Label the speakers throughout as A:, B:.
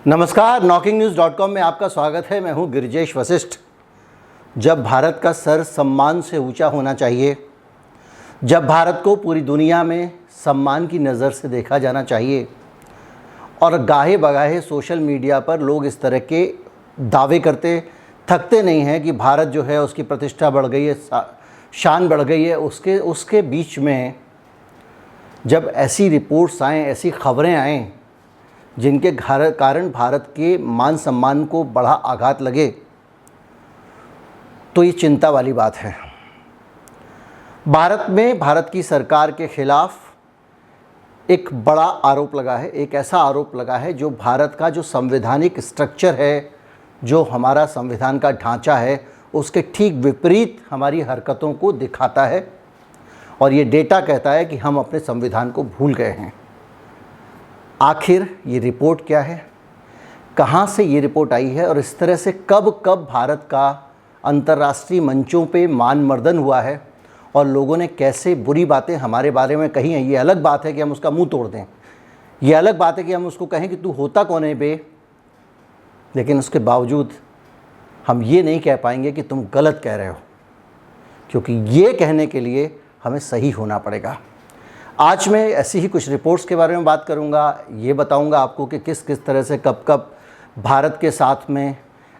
A: नमस्कार, knocking-news.com में आपका स्वागत है। मैं हूं गिरिजेश वशिष्ठ। जब भारत का सर सम्मान से ऊंचा होना चाहिए, जब भारत को पूरी दुनिया में सम्मान की नज़र से देखा जाना चाहिए और गाहे बगाहे सोशल मीडिया पर लोग इस तरह के दावे करते थकते नहीं हैं कि भारत जो है उसकी प्रतिष्ठा बढ़ गई है, शान बढ़ गई है, उसके बीच में जब ऐसी रिपोर्ट्स आएँ, ऐसी खबरें आएँ जिनके कारण भारत के मान सम्मान को बड़ा आघात लगे, तो ये चिंता वाली बात है। भारत में भारत की सरकार के खिलाफ एक बड़ा आरोप लगा है, एक ऐसा आरोप लगा है जो भारत का जो संवैधानिक स्ट्रक्चर है, जो हमारा संविधान का ढांचा है, उसके ठीक विपरीत हमारी हरकतों को दिखाता है। और ये डेटा कहता है कि हम अपने संविधान को भूल गए हैं। आखिर ये रिपोर्ट क्या है, कहाँ से ये रिपोर्ट आई है और इस तरह से कब कब भारत का अंतर्राष्ट्रीय मंचों पे मानमर्दन हुआ है और लोगों ने कैसे बुरी बातें हमारे बारे में कही हैं। ये अलग बात है कि हम उसका मुंह तोड़ दें, ये अलग बात है कि हम उसको कहें कि तू होता कौन है बे, लेकिन उसके बावजूद हम ये नहीं कह पाएंगे कि तुम गलत कह रहे हो, क्योंकि ये कहने के लिए हमें सही होना पड़ेगा। आज मैं ऐसी ही कुछ रिपोर्ट्स के बारे में बात करूंगा। ये बताऊंगा आपको कि किस किस तरह से कब कब भारत के साथ में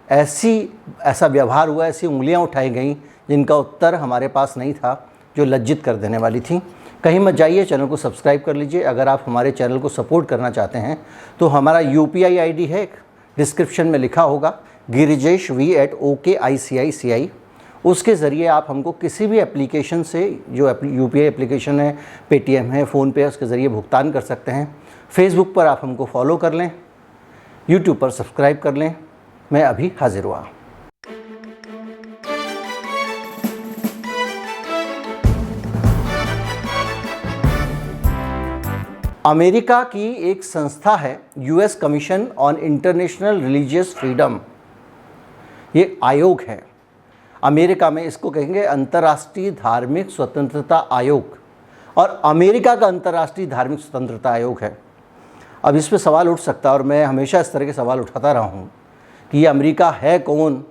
A: ऐसा व्यवहार हुआ, ऐसी उंगलियां उठाई गईं जिनका उत्तर हमारे पास नहीं था, जो लज्जित कर देने वाली थी। कहीं मत जाइए, चैनल को सब्सक्राइब कर लीजिए। अगर आप हमारे चैनल को सपोर्ट करना चाहते हैं तो हमारा UPI ID है, डिस्क्रिप्शन में लिखा होगा, girijeshv@okicici। उसके ज़रिए आप हमको किसी भी एप्लीकेशन से, जो UPI एप्लीकेशन है, पेटीएम है, फ़ोनपे है, उसके ज़रिए भुगतान कर सकते हैं। फेसबुक पर आप हमको फॉलो कर लें, यूट्यूब पर सब्सक्राइब कर लें। मैं अभी हाजिर हुआ। अमेरिका की एक संस्था है US commission on international religious freedom. ये आयोग है अमेरिका में, इसको कहेंगे अंतर्राष्ट्रीय धार्मिक स्वतंत्रता आयोग, और अमेरिका का अंतर्राष्ट्रीय धार्मिक स्वतंत्रता आयोग है। अब इस पे सवाल उठ सकता है, और मैं हमेशा इस तरह के सवाल उठाता रहा हूँ कि ये अमेरिका है कौन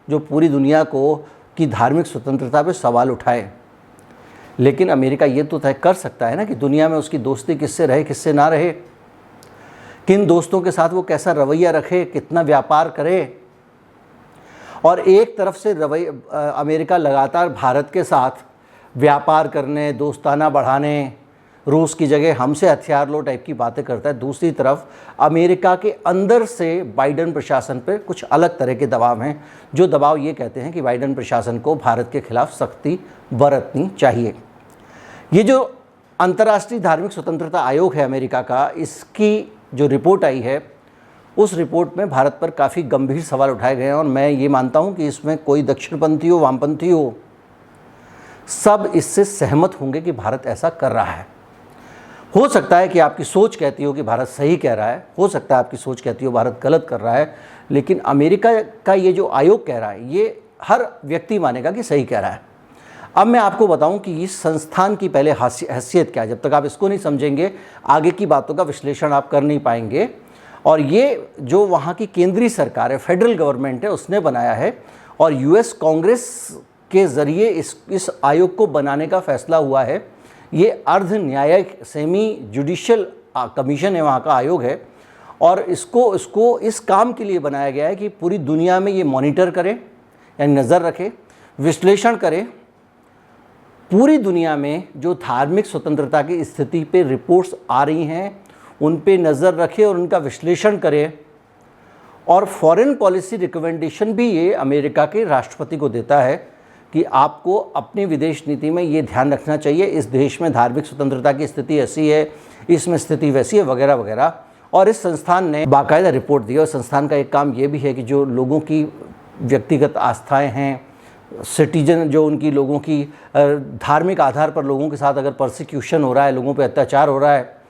A: जो पूरी दुनिया को की धार्मिक स्वतंत्रता पे सवाल उठाए। लेकिन अमेरिका ये तो तय कर सकता है ना कि दुनिया में उसकी दोस्ती किससे रहे, किससे ना रहे, किन दोस्तों के साथ वो कैसा रवैया रखे, कितना व्यापार करे। और एक तरफ से अमेरिका लगातार भारत के साथ व्यापार करने, दोस्ताना बढ़ाने, रूस की जगह हमसे हथियार लो टाइप की बातें करता है। दूसरी तरफ अमेरिका के अंदर से बाइडेन प्रशासन पर कुछ अलग तरह के दबाव हैं, जो दबाव ये कहते हैं कि बाइडेन प्रशासन को भारत के खिलाफ सख्ती बरतनी चाहिए। ये जो अंतर्राष्ट्रीय धार्मिक स्वतंत्रता आयोग है अमेरिका का, इसकी जो रिपोर्ट आई है, उस रिपोर्ट में भारत पर काफ़ी गंभीर सवाल उठाए गए हैं। और मैं ये मानता हूँ कि इसमें कोई दक्षिणपंथी हो, वामपंथी हो, सब इससे सहमत होंगे कि भारत ऐसा कर रहा है। हो सकता है कि आपकी सोच कहती हो कि भारत सही कह रहा है, हो सकता है आपकी सोच कहती हो भारत गलत कर रहा है, लेकिन अमेरिका का ये जो आयोग कह रहा है, ये हर व्यक्ति मानेगा कि सही कह रहा है। अब मैं आपको बताऊं कि इस संस्थान की पहले हैसियत क्या है। जब तक आप इसको नहीं समझेंगे, आगे की बातों का विश्लेषण आप कर नहीं पाएंगे। और ये जो वहाँ की केंद्रीय सरकार है, फेडरल गवर्नमेंट है, उसने बनाया है, और US कांग्रेस के ज़रिए इस आयोग को बनाने का फैसला हुआ है। ये अर्ध न्यायिक सेमी जुडिशियल कमीशन है, वहाँ का आयोग है, और इसको इस काम के लिए बनाया गया है कि पूरी दुनिया में ये मॉनिटर करे, यानी नज़र रखे, विश्लेषण करे, पूरी दुनिया में जो धार्मिक स्वतंत्रता की स्थिति पे रिपोर्ट्स आ रही हैं उन पे नज़र रखे और उनका विश्लेषण करे। और फॉरेन पॉलिसी रिकमेंडेशन भी ये अमेरिका के राष्ट्रपति को देता है कि आपको अपनी विदेश नीति में ये ध्यान रखना चाहिए, इस देश में धार्मिक स्वतंत्रता की स्थिति ऐसी है, इसमें स्थिति वैसी है, वगैरह वगैरह। और इस संस्थान ने बाकायदा रिपोर्ट दी। और संस्थान का एक काम ये भी है कि जो लोगों की व्यक्तिगत आस्थाएँ हैं, सिटीजन जो उनकी लोगों की धार्मिक आधार पर लोगों के साथ अगर परसिक्यूशन हो रहा है, लोगों पे अत्याचार हो रहा है,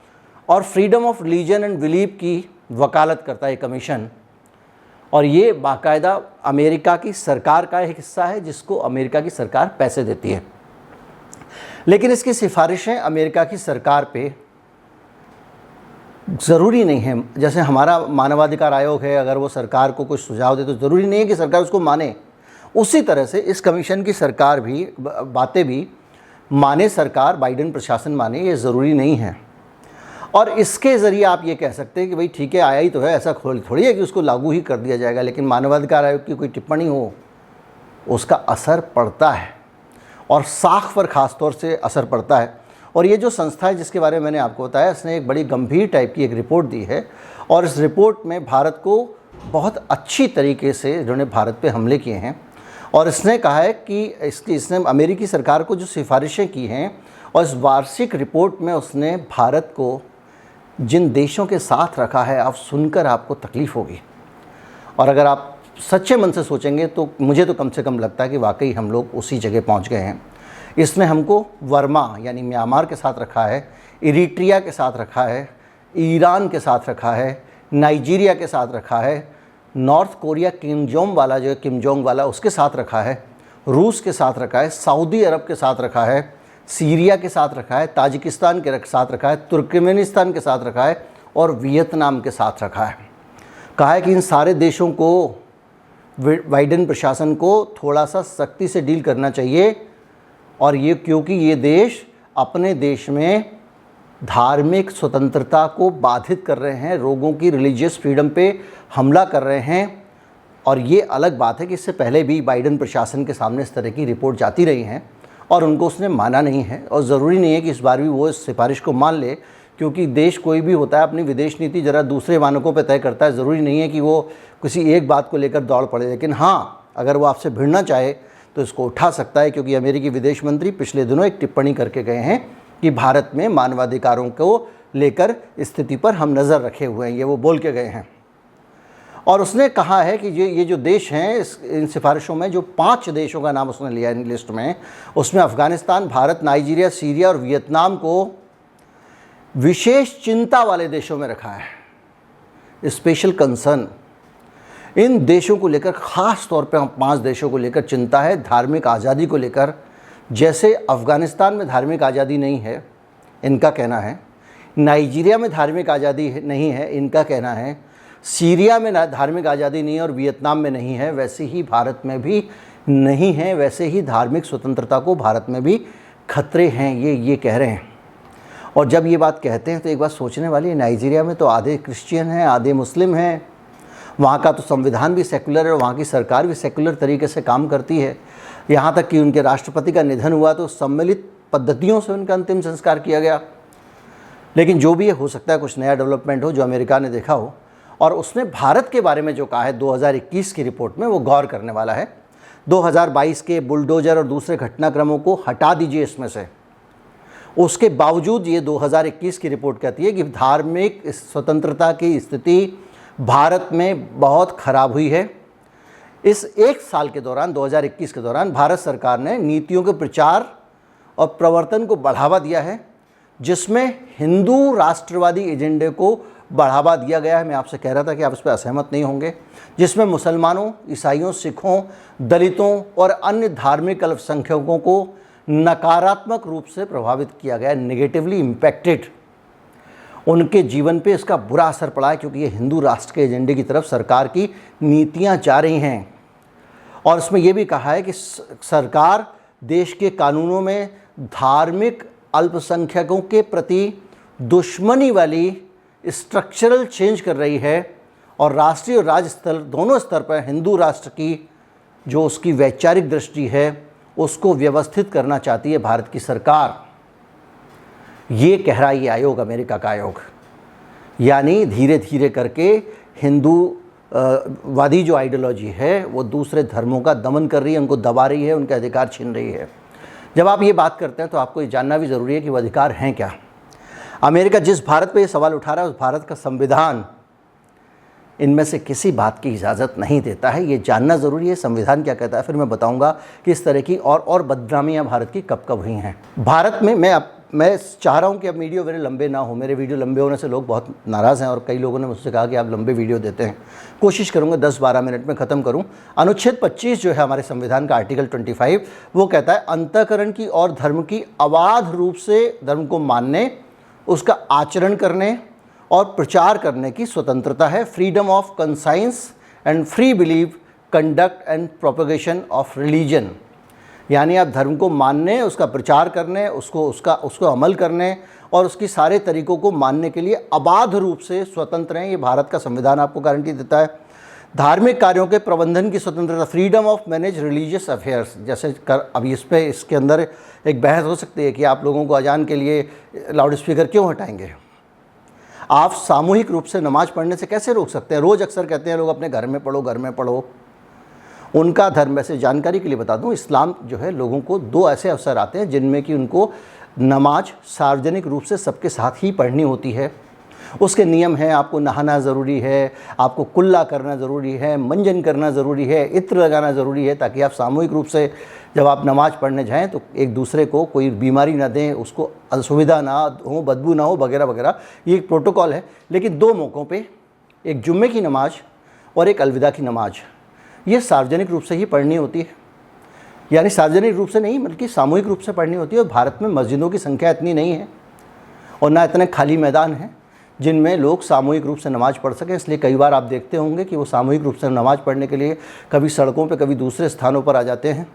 A: और freedom of religion and belief की वकालत करता है कमीशन। और ये बाकायदा अमेरिका की सरकार का एक हिस्सा है, जिसको अमेरिका की सरकार पैसे देती है। लेकिन इसकी सिफारिशें अमेरिका की सरकार पे ज़रूरी नहीं है, जैसे हमारा मानवाधिकार आयोग है, अगर वो सरकार को कुछ सुझाव दे तो ज़रूरी नहीं है कि सरकार उसको माने। उसी तरह से इस कमीशन की सरकार भी बातें भी माने, सरकार बाइडेन प्रशासन माने, ये ज़रूरी नहीं है। और इसके ज़रिए आप ये कह सकते हैं कि भाई ठीक है, आया ही तो है, ऐसा थोड़ी है कि उसको लागू ही कर दिया जाएगा। लेकिन मानवाधिकार आयोग की कोई टिप्पणी हो, उसका असर पड़ता है, और साख पर ख़ास तौर से असर पड़ता है। और ये जो संस्था है जिसके बारे में मैंने आपको बताया, इसने एक बड़ी गंभीर टाइप की एक रिपोर्ट दी है, और इस रिपोर्ट में भारत को बहुत अच्छी तरीके से इन्होंने भारत पे हमले किए हैं। और इसने कहा है कि इसने अमेरिकी सरकार को जो सिफारिशें की हैं, और इस वार्षिक रिपोर्ट में उसने भारत को जिन देशों के साथ रखा है, आप सुनकर आपको तकलीफ़ होगी। और अगर आप सच्चे मन से सोचेंगे तो मुझे तो कम से कम लगता है कि वाकई हम लोग उसी जगह पहुंच गए हैं। इसने हमको वर्मा यानी म्यांमार के साथ रखा है, इरिट्रिया के साथ रखा है, ईरान के साथ रखा है, नाइजीरिया के साथ रखा है, नॉर्थ कोरिया किम जोंग वाला उसके साथ रखा है, रूस के साथ रखा है, सऊदी अरब के साथ रखा है, सीरिया के साथ रखा है, ताजिकिस्तान के साथ रखा है, तुर्कमेनिस्तान के साथ रखा है, और वियतनाम के साथ रखा है। कहा है कि इन सारे देशों को बाइडेन प्रशासन को थोड़ा सा सख्ती से डील करना चाहिए, और ये क्योंकि ये देश अपने देश में धार्मिक स्वतंत्रता को बाधित कर रहे हैं, लोगों की रिलीजियस फ्रीडम पे हमला कर रहे हैं। और ये अलग बात है कि इससे पहले भी बाइडेन प्रशासन के सामने इस तरह की रिपोर्ट जाती रही हैं और उनको उसने माना नहीं है, और ज़रूरी नहीं है कि इस बार भी वो इस सिफारिश को मान ले, क्योंकि देश कोई भी होता है अपनी विदेश नीति ज़रा दूसरे मानकों पर तय करता है। ज़रूरी नहीं है कि वो किसी एक बात को लेकर दौड़ पड़े, लेकिन हाँ, अगर वो आपसे भिड़ना चाहे तो इसको उठा सकता है, क्योंकि अमेरिकी विदेश मंत्री पिछले दिनों एक टिप्पणी करके गए हैं कि भारत में मानवाधिकारों को लेकर स्थिति पर हम नज़र रखे हुए हैं, ये वो बोल के गए हैं। और उसने कहा है कि ये जो देश हैं, इन सिफारिशों में जो 5 देशों का नाम उसने लिया इन लिस्ट में, उसमें अफ़गानिस्तान, भारत, नाइजीरिया, सीरिया और वियतनाम को विशेष चिंता वाले देशों में रखा है, स्पेशल कंसर्न। इन देशों को लेकर ख़ास तौर पे 5 देशों को लेकर चिंता है, धार्मिक आज़ादी को लेकर। जैसे अफ़गानिस्तान में धार्मिक आज़ादी नहीं है, इनका कहना है, नाइजीरिया में धार्मिक आज़ादी नहीं है, इनका कहना है, सीरिया में धार्मिक आज़ादी नहीं है और वियतनाम में नहीं है, वैसे ही भारत में भी नहीं है, वैसे ही धार्मिक स्वतंत्रता को भारत में भी खतरे हैं, ये कह रहे हैं। और जब ये बात कहते हैं तो एक बात सोचने वाली है, नाइजीरिया में तो आधे क्रिश्चियन हैं, आधे मुस्लिम हैं, वहाँ का तो संविधान भी सेकुलर है, वहाँ की सरकार भी सेकुलर तरीके से काम करती है। यहाँ तक कि उनके राष्ट्रपति का निधन हुआ तो सम्मिलित पद्धतियों से उनका अंतिम संस्कार किया गया। लेकिन जो भी हो सकता है कुछ नया डेवलपमेंट हो जो अमेरिका ने देखा हो। और उसने भारत के बारे में जो कहा है 2021 की रिपोर्ट में, वो गौर करने वाला है। 2022 के बुलडोजर और दूसरे घटनाक्रमों को हटा दीजिए इसमें से, उसके बावजूद ये 2021 की रिपोर्ट कहती है कि धार्मिक स्वतंत्रता की स्थिति भारत में बहुत ख़राब हुई है। इस एक साल के दौरान, 2021 के दौरान, भारत सरकार ने नीतियों के प्रचार और प्रवर्तन को बढ़ावा दिया है, जिसमें हिंदू राष्ट्रवादी एजेंडे को बढ़ावा दिया गया है। मैं आपसे कह रहा था कि आप इस पर असहमत नहीं होंगे। जिसमें मुसलमानों, ईसाइयों, सिखों, दलितों और अन्य धार्मिक अल्पसंख्यकों को नकारात्मक रूप से प्रभावित किया गया, नेगेटिवली इम्पैक्टेड। उनके जीवन पे इसका बुरा असर पड़ा है, क्योंकि ये हिंदू राष्ट्र के एजेंडे की तरफ सरकार की नीतियां जा रही हैं। और इसमें यह भी कहा है कि सरकार देश के कानूनों में धार्मिक अल्पसंख्यकों के प्रति दुश्मनी वाली स्ट्रक्चरल चेंज कर रही है, और राष्ट्रीय और राज्य स्तर दोनों स्तर पर हिंदू राष्ट्र की जो उसकी वैचारिक दृष्टि है उसको व्यवस्थित करना चाहती है भारत की सरकार। ये कह रहा है ये आयोग, अमेरिका का आयोग। यानी धीरे धीरे करके हिंदू वादी जो आइडियोलॉजी है वो दूसरे धर्मों का दमन कर रही है, उनको दबा रही है, उनके अधिकार छीन रही है। जब आप ये बात करते हैं तो आपको ये जानना भी ज़रूरी है कि वो अधिकार हैं क्या। अमेरिका जिस भारत पे ये सवाल उठा रहा है, उस भारत का संविधान इनमें से किसी बात की इजाज़त नहीं देता है। ये जानना ज़रूरी है संविधान क्या कहता है। फिर मैं बताऊंगा कि इस तरह की और बदनामियाँ भारत की कब कब हुई हैं। भारत में मैं चाह रहा हूँ कि अब वीडियो मेरे लंबे ना हो। मेरे वीडियो लंबे होने से लोग बहुत नाराज़ हैं, और कई लोगों ने मुझसे कहा कि आप लंबे वीडियो देते हैं। कोशिश करूँगा 10-12 मिनट में ख़त्म करूँ। अनुच्छेद 25 जो है हमारे संविधान का, आर्टिकल 25, वो कहता है अंतःकरण की और धर्म की अबाध रूप से धर्म को मानने, उसका आचरण करने और प्रचार करने की स्वतंत्रता है, freedom of conscience and free believe, conduct and propagation of religion. यानी आप धर्म को मानने, उसका प्रचार करने, उसको अमल करने और उसकी सारे तरीक़ों को मानने के लिए अबाध रूप से स्वतंत्र हैं। ये भारत का संविधान आपको गारंटी देता है। धार्मिक कार्यों के प्रबंधन की स्वतंत्रता, freedom of manage religious affairs. जैसे अब इसके अंदर एक बहस हो सकती है कि आप लोगों को अजान के लिए लाउड स्पीकर क्यों हटाएंगे, आप सामूहिक रूप से नमाज पढ़ने से कैसे रोक सकते हैं। रोज़ अक्सर कहते हैं लोग अपने घर में पढ़ो, घर में पढ़ो। उनका धर्म, वैसे जानकारी के लिए बता दूं, इस्लाम जो है लोगों को 2 ऐसे अवसर आते हैं जिनमें कि उनको नमाज सार्वजनिक रूप से सबके साथ ही पढ़नी होती है। उसके नियम हैं, आपको नहाना ज़रूरी है, आपको कुल्ला करना ज़रूरी है, मंजन करना ज़रूरी है, इत्र लगाना ज़रूरी है, ताकि आप सामूहिक रूप से जब आप नमाज़ पढ़ने जाएं तो एक दूसरे को कोई बीमारी ना दें, उसको असुविधा ना हो, बदबू ना हो, वगैरह वगैरह। ये एक प्रोटोकॉल है। लेकिन 2 मौक़ों पे, एक जुम्मे की नमाज और एक अलविदा की नमाज, ये सार्वजनिक रूप से ही पढ़नी होती है। यानी सार्वजनिक रूप से नहीं बल्कि सामूहिक रूप से पढ़नी होती है। और भारत में मस्जिदों की संख्या इतनी नहीं है और ना इतने खाली मैदान हैं जिनमें लोग सामूहिक रूप से नमाज़ पढ़ सकें। इसलिए कई बार आप देखते होंगे कि वो सामूहिक रूप से नमाज़ पढ़ने के लिए कभी सड़कों पे, कभी दूसरे स्थानों पर आ जाते हैं,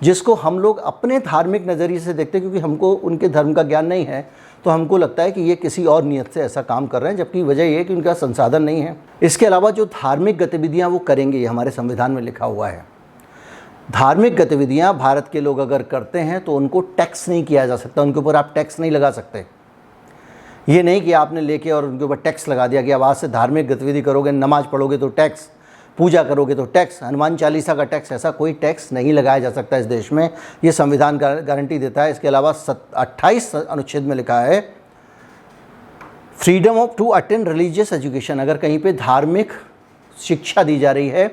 A: जिसको हम लोग अपने धार्मिक नज़रिए से देखते हैं, क्योंकि हमको उनके धर्म का ज्ञान नहीं है। तो हमको लगता है कि ये किसी और नियत से ऐसा काम कर रहे हैं, जबकि वजह ये है कि उनका संसाधन नहीं है। इसके अलावा जो धार्मिक गतिविधियाँ वो करेंगे, ये हमारे संविधान में लिखा हुआ है। धार्मिक गतिविधियाँ भारत के लोग अगर करते हैं तो उनको टैक्स नहीं किया जा सकता, उनके ऊपर आप टैक्स नहीं लगा सकते। ये नहीं कि आपने लेके और उनके ऊपर टैक्स लगा दिया कि अब आज से धार्मिक गतिविधि करोगे, नमाज पढ़ोगे तो टैक्स, पूजा करोगे तो टैक्स, हनुमान चालीसा का टैक्स। ऐसा कोई टैक्स नहीं लगाया जा सकता इस देश में, ये संविधान गारंटी देता है। इसके अलावा 28 अनुच्छेद में लिखा है freedom of to attend religious education. अगर कहीं पे धार्मिक शिक्षा दी जा रही है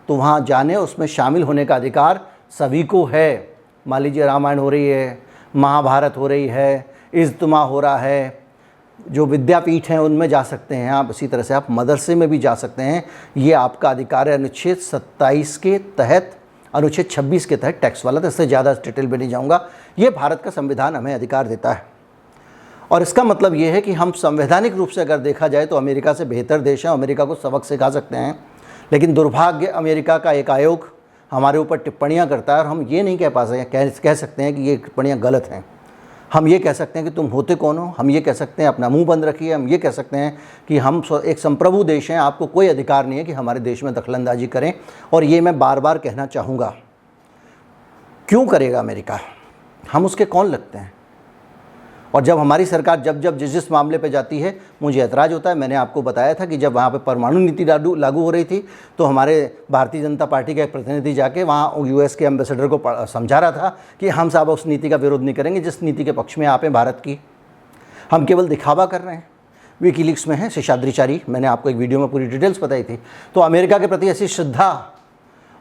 A: तो वहाँ जाने, उसमें शामिल होने का अधिकार सभी को है। मान लीजिए रामायण हो रही है, महाभारत हो रही है, इज्तिमा हो रहा है, जो विद्यापीठ हैं उनमें जा सकते हैं आप। इसी तरह से आप मदरसे में भी जा सकते हैं, ये आपका अधिकार है। अनुच्छेद 27 के तहत, अनुच्छेद 26 के तहत टैक्स वाला। तो इससे ज़्यादा डिटेल में नहीं जाऊँगा। ये भारत का संविधान हमें अधिकार देता है। और इसका मतलब ये है कि हम संवैधानिक रूप से अगर देखा जाए तो अमेरिका से बेहतर देश है, अमेरिका को सबक सिखा सकते हैं। लेकिन दुर्भाग्य, अमेरिका का एक आयोग हमारे ऊपर टिप्पणियाँ करता है और हम ये नहीं कह सकते हैं कि ये टिप्पणियाँ गलत हैं। हम ये कह सकते हैं कि तुम होते कौन हो, हम ये कह सकते हैं अपना मुंह बंद रखिए, हम ये कह सकते हैं कि हम एक संप्रभु देश हैं, आपको कोई अधिकार नहीं है कि हमारे देश में दखलंदाजी करें। और ये मैं बार बार कहना चाहूँगा, क्यों करेगा अमेरिका, हम उसके कौन लगते हैं। और जब हमारी सरकार जब जिस मामले पे जाती है मुझे ऐतराज़ होता है। मैंने आपको बताया था कि जब वहाँ पे परमाणु नीति लागू हो रही थी तो हमारे भारतीय जनता पार्टी का एक प्रतिनिधि जाके वहाँ यूएस के एम्बेसडर को समझा रहा था कि हम साहब उस नीति का विरोध नहीं करेंगे जिस नीति के पक्ष में आप हैं भारत की, हम केवल दिखावा कर रहे हैं। विकीलीक्स में है शेषाद्रिचारी, मैंने आपको एक वीडियो में पूरी डिटेल्स बताई थी। तो अमेरिका के प्रति ऐसी श्रद्धा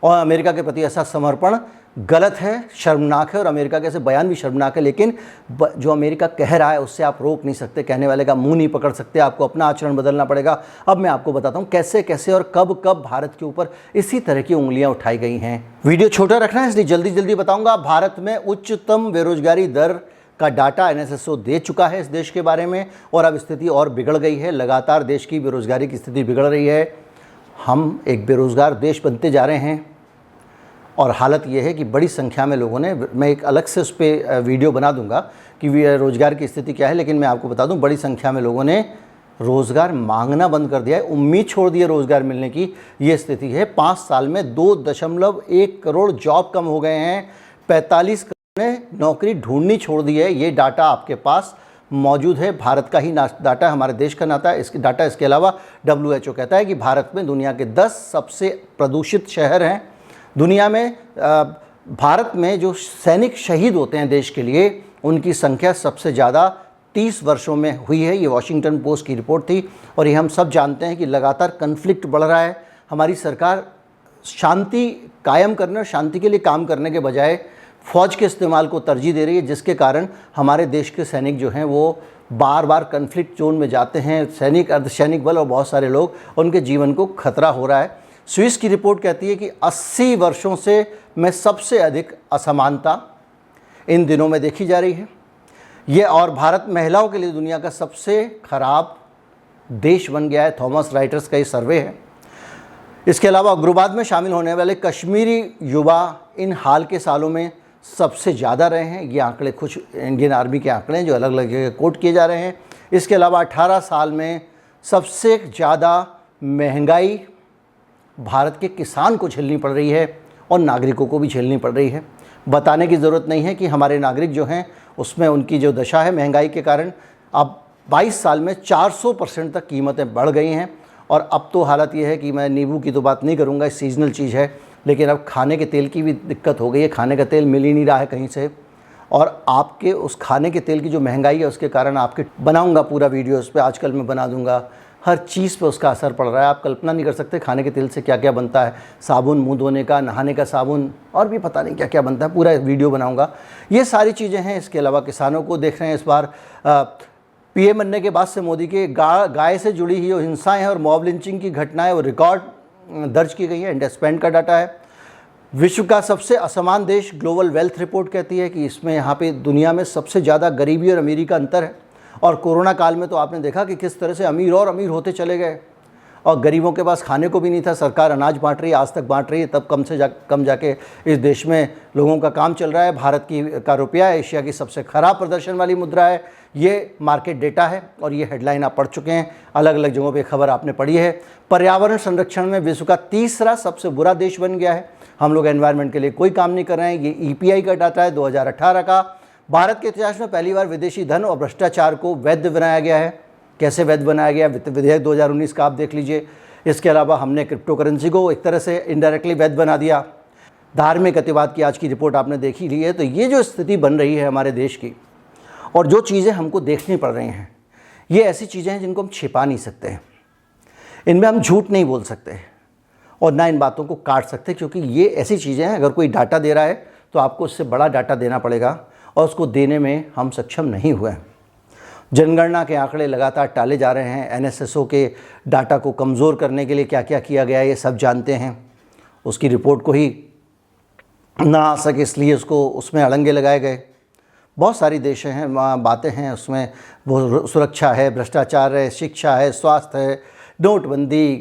A: और अमेरिका के प्रति ऐसा समर्पण गलत है, शर्मनाक है। और अमेरिका के ऐसे बयान भी शर्मनाक है। लेकिन जो अमेरिका कह रहा है उससे आप रोक नहीं सकते, कहने वाले का मुंह नहीं पकड़ सकते, आपको अपना आचरण बदलना पड़ेगा। अब मैं आपको बताता हूँ कैसे कैसे और कब कब भारत के ऊपर इसी तरह की उंगलियां उठाई गई हैं। वीडियो छोटा रखना है इसलिए जल्दी जल्दी बताऊँगा। भारत में उच्चतम बेरोजगारी दर का डाटा NSSO दे चुका है इस देश के बारे में, और अब स्थिति और बिगड़ गई है। लगातार देश की बेरोजगारी की स्थिति बिगड़ रही है। हम एक बेरोज़गार देश बनते जा रहे हैं और हालत ये है कि बड़ी संख्या में लोगों ने, मैं एक अलग से उस पर वीडियो बना दूंगा कि रोज़गार की स्थिति क्या है, लेकिन मैं आपको बता दूं बड़ी संख्या में लोगों ने रोज़गार मांगना बंद कर दिया है, उम्मीद छोड़ दी है रोज़गार मिलने की। ये स्थिति है। 5 साल में 2.1 करोड़ जॉब कम हो गए हैं, 45 करोड़ ने नौकरी ढूंढनी छोड़ दी है। ये डाटा आपके पास मौजूद है, भारत का ही डाटा, हमारे देश का नाता है इसके डाटा। इसके अलावा WHO कहता है कि भारत में दुनिया के 10 सबसे प्रदूषित शहर हैं। दुनिया में भारत में जो सैनिक शहीद होते हैं देश के लिए, उनकी संख्या सबसे ज़्यादा 30 वर्षों में हुई है। ये वॉशिंगटन पोस्ट की रिपोर्ट थी। और ये हम सब जानते हैं कि लगातार कन्फ्लिक्ट बढ़ रहा है। हमारी सरकार शांति कायम करने और शांति के लिए काम करने के बजाय फ़ौज के इस्तेमाल को तरजीह दे रही है, जिसके कारण हमारे देश के सैनिक जो हैं वो बार बार कन्फ्लिक्ट जोन में जाते हैं। सैनिक, अर्धसैनिक बल और बहुत सारे लोग, उनके जीवन को खतरा हो रहा है। स्विस की रिपोर्ट कहती है कि 80 वर्षों से में सबसे अधिक असमानता इन दिनों में देखी जा रही है। ये और भारत महिलाओं के लिए दुनिया का सबसे खराब देश बन गया है। थॉमस राइटर्स का ये सर्वे है। इसके अलावा उग्रवाद में शामिल होने वाले कश्मीरी युवा इन हाल के सालों में सबसे ज़्यादा रहे हैं। ये आंकड़े कुछ इंडियन आर्मी के आंकड़े हैं जो अलग अलग जगह कोट किए जा रहे हैं। इसके अलावा 18 साल में सबसे ज़्यादा महंगाई भारत के किसान को झेलनी पड़ रही है और नागरिकों को भी झेलनी पड़ रही है। बताने की ज़रूरत नहीं है कि हमारे नागरिक जो हैं उसमें उनकी जो दशा है महंगाई के कारण, अब 22 साल में 400% तक कीमतें बढ़ गई हैं। और अब तो हालत ये है कि मैं नींबू की तो बात नहीं करूँगा, सीजनल चीज़ है, लेकिन अब खाने के तेल की भी दिक्कत हो गई है। खाने का तेल मिल ही नहीं रहा है कहीं से, और आपके उस खाने के तेल की जो महंगाई है उसके कारण आपके बनाऊंगा पूरा वीडियो उस पर, आजकल मैं बना दूंगा। हर चीज़ पे उसका असर पड़ रहा है। आप कल्पना नहीं कर सकते खाने के तेल से क्या क्या बनता है। साबुन, मुंह धोने का, नहाने का साबुन, और भी पता नहीं क्या क्या बनता है, पूरा वीडियो बनाऊंगा। ये सारी चीज़ें हैं। इसके अलावा किसानों को देख रहे हैं इस बार पीएम बनने के बाद से मोदी के गाय से जुड़ी हुई हिंसाएँ हैं और मॉब लिंचिंग की घटनाएँ वो रिकॉर्ड दर्ज की गई है। इंडेस्पेंड का डाटा है। विश्व का सबसे असमान देश ग्लोबल वेल्थ रिपोर्ट कहती है कि इसमें यहाँ पे दुनिया में सबसे ज़्यादा गरीबी और अमीरी का अंतर है। और कोरोना काल में तो आपने देखा कि किस तरह से अमीर और अमीर होते चले गए और गरीबों के पास खाने को भी नहीं था। सरकार अनाज बांट रही है, आज तक बांट रही है, तब कम जाके इस देश में लोगों का काम चल रहा है। भारत का रुपया एशिया की सबसे ख़राब प्रदर्शन वाली मुद्रा है। ये मार्केट डेटा है और ये हेडलाइन आप पढ़ चुके हैं, अलग अलग जगहों पे खबर आपने पढ़ी है। पर्यावरण संरक्षण में विश्व का तीसरा सबसे बुरा देश बन गया है। हम लोग एनवायरनमेंट के लिए कोई काम नहीं कर रहे हैं। ये EPI का डाटा है 2018 का। भारत के इतिहास में पहली बार विदेशी धन और भ्रष्टाचार को वैध बनाया गया है। कैसे वैध बनाया गया? वित्त विधेयक 2019 का आप देख लीजिए। इसके अलावा हमने क्रिप्टो करेंसी को एक तरह से इनडायरेक्टली वैध बना दिया। धार्मिक अतिवाद की आज की रिपोर्ट आपने देख ही ली है। तो ये जो स्थिति बन रही है हमारे देश की और जो चीज़ें हमको देखनी पड़ रही हैं, ये ऐसी चीज़ें हैं जिनको हम छिपा नहीं सकते हैं। इनमें हम झूठ नहीं बोल सकते और ना इन बातों को काट सकते, क्योंकि ये ऐसी चीज़ें हैं, अगर कोई डाटा दे रहा है तो आपको उससे बड़ा डाटा देना पड़ेगा और उसको देने में हम सक्षम नहीं हुए हैं। जनगणना के आंकड़े लगातार टाले जा रहे हैं। NSSO के डाटा को कमज़ोर करने के लिए क्या क्या किया गया ये सब जानते हैं। उसकी रिपोर्ट को ही ना आ सके इसलिए उसको उसमें अड़ंगे लगाए गए। बहुत सारी देशें हैं, बातें हैं उसमें, वो सुरक्षा है, भ्रष्टाचार है, शिक्षा है, स्वास्थ्य है, नोटबंदी,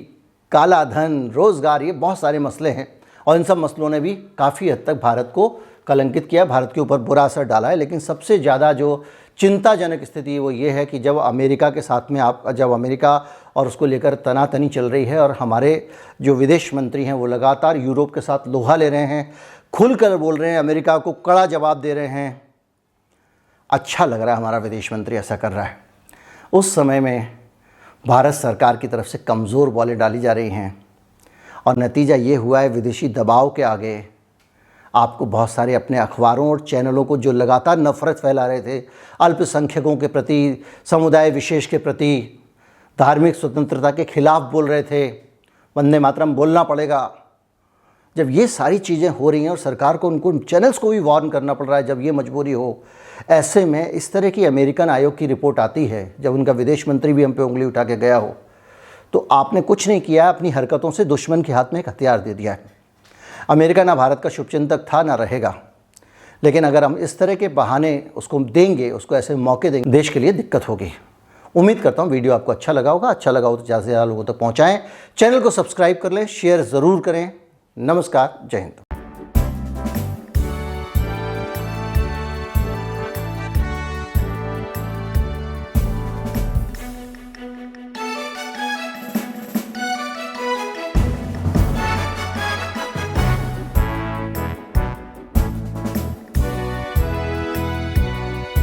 A: काला धन, रोज़गार, ये बहुत सारे मसले हैं और इन सब मसलों ने भी काफ़ी हद तक भारत को कलंकित किया, भारत के ऊपर बुरा असर डाला है। लेकिन सबसे ज़्यादा जो चिंताजनक स्थिति वो ये है कि जब अमेरिका के साथ में जब अमेरिका और उसको लेकर तनातनी चल रही है और हमारे जो विदेश मंत्री हैं वो लगातार यूरोप के साथ लोहा ले रहे हैं, खुलकर बोल रहे हैं, अमेरिका को कड़ा जवाब दे रहे हैं। अच्छा लग रहा है हमारा विदेश मंत्री ऐसा कर रहा है। उस समय में भारत सरकार की तरफ से कमज़ोर बॉलें डाली जा रही हैं और नतीजा ये हुआ है, विदेशी दबाव के आगे आपको बहुत सारे अपने अखबारों और चैनलों को जो लगातार नफ़रत फैला रहे थे अल्पसंख्यकों के प्रति, समुदाय विशेष के प्रति, धार्मिक स्वतंत्रता के खिलाफ बोल रहे थे, वंदे मातरम बोलना पड़ेगा। जब ये सारी चीज़ें हो रही हैं और सरकार को उनको चैनल्स को भी वार्न करना पड़ रहा है, जब ये मजबूरी हो, ऐसे में इस तरह की अमेरिकन आयोग की रिपोर्ट आती है, जब उनका विदेश मंत्री भी हम पे उंगली उठा के गया हो, तो आपने कुछ नहीं किया, अपनी हरकतों से दुश्मन के हाथ में एक हथियार दे दिया है। अमेरिका ना भारत का शुभचिंतक था ना रहेगा, लेकिन अगर हम इस तरह के बहाने उसको देंगे, उसको ऐसे मौके देंगे, देश के लिए दिक्कत होगी। उम्मीद करता हूँ वीडियो आपको अच्छा लगा होगा। अच्छा लगा हो तो ज़्यादा से ज़्यादा लोगों तक पहुँचाएँ। चैनल को सब्सक्राइब कर लें, शेयर ज़रूर करें। नमस्कार, जय हिंद।